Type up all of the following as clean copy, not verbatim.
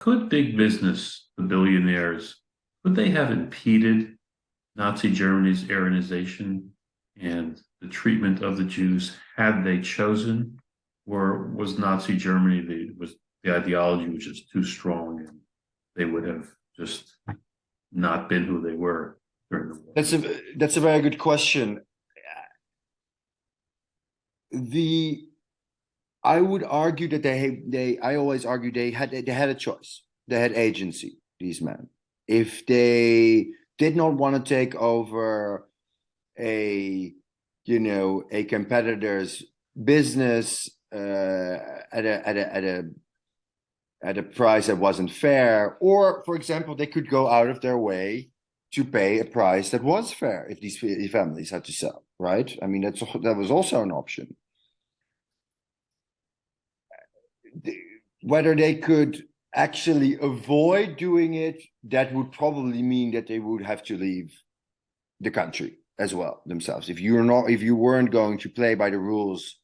Could big business, the billionaires, could they have impeded Nazi Germany's Aryanization and the treatment of the Jews had they chosen? Or was Nazi Germany the ideology was just too strong and they would have just not been who they were during the war? That's a very good question. I would argue that I always argue they had a choice. They had agency, these men. If they did not want to take over a competitor's business at a price that wasn't fair, or for example, they could go out of their way to pay a price that was fair if these families had to sell, right? I mean, that was also an option. Whether they could actually avoid doing it, that would probably mean that they would have to leave the country as well themselves. If you weren't going to play by the rules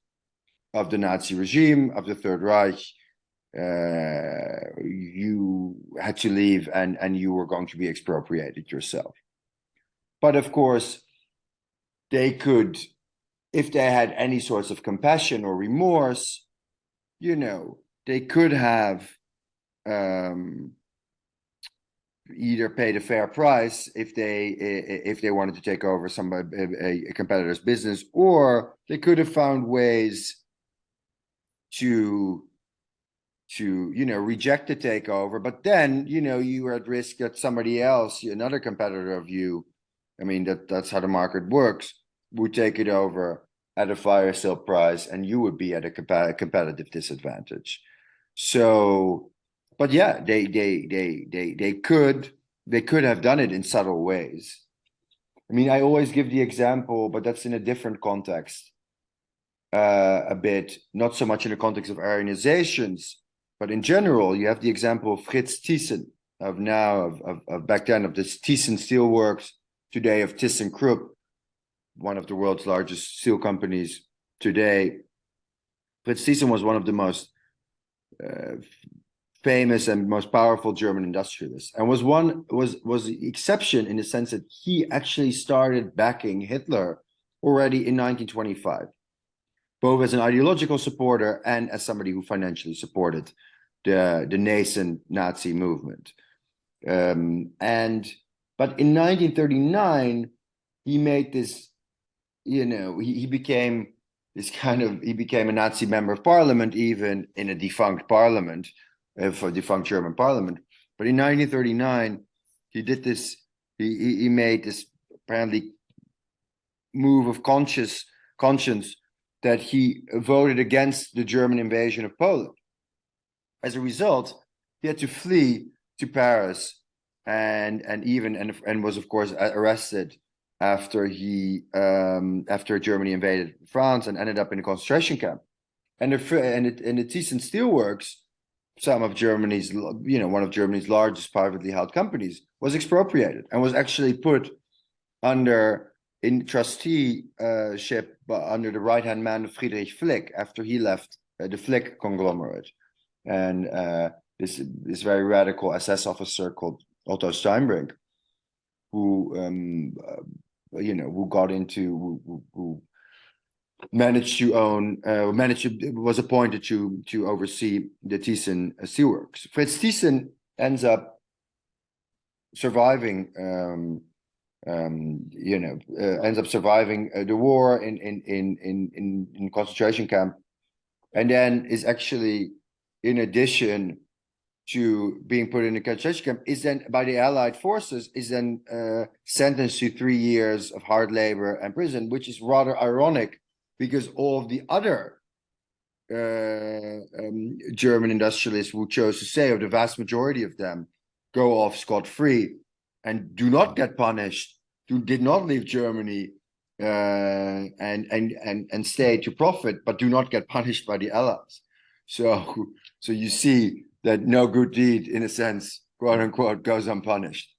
of the Nazi regime, of the Third Reich, you had to leave and you were going to be expropriated yourself. But of course, they could, if they had any sorts of compassion or remorse, they could have either paid a fair price if they wanted to take over a competitor's business, or they could have found ways to reject the takeover. But then you were at risk that somebody else, another competitor of you, I mean that's how the market works, would take it over at a fire sale price, and you would be at a competitive disadvantage. So, but yeah, they could have done it in subtle ways. I mean, I always give the example, but that's in a different context, a bit, not so much in the context of Aryanizations, but in general. You have the example of Fritz Thyssen, of back then of this Thyssen Steelworks, today of ThyssenKrupp, one of the world's largest steel companies today. Fritz Thyssen was one of the most famous and most powerful German industrialists, and was the exception in the sense that he actually started backing Hitler already in 1925, both as an ideological supporter and as somebody who financially supported the nascent Nazi movement. But in 1939, he made this, he became a Nazi member of parliament, even in a defunct parliament, for defunct German parliament. But in 1939, he did this. He made this apparently move of conscience that he voted against the German invasion of Poland. As a result, he had to flee to Paris, and was of course arrested after Germany invaded France, and ended up in a concentration camp. And the Thyssen Steelworks, one of Germany's largest privately held companies, was expropriated and was actually put in trusteeship under the right-hand man of Friedrich Flick after he left the Flick conglomerate. And this very radical SS officer called Otto Steinbrink, who was appointed to oversee the Thyssen Steelworks. Fritz Thyssen ends up surviving the war in concentration camp, and then is actually, in addition to being put in a concentration camp, is then by the Allied forces, is then sentenced to 3 years of hard labor and prison, which is rather ironic because all of the other German industrialists who chose to stay, or the vast majority of them, go off scot-free and do not get punished, did not leave Germany and stay to profit, but do not get punished by the Allies. So you see that no good deed, in a sense, quote unquote, goes unpunished.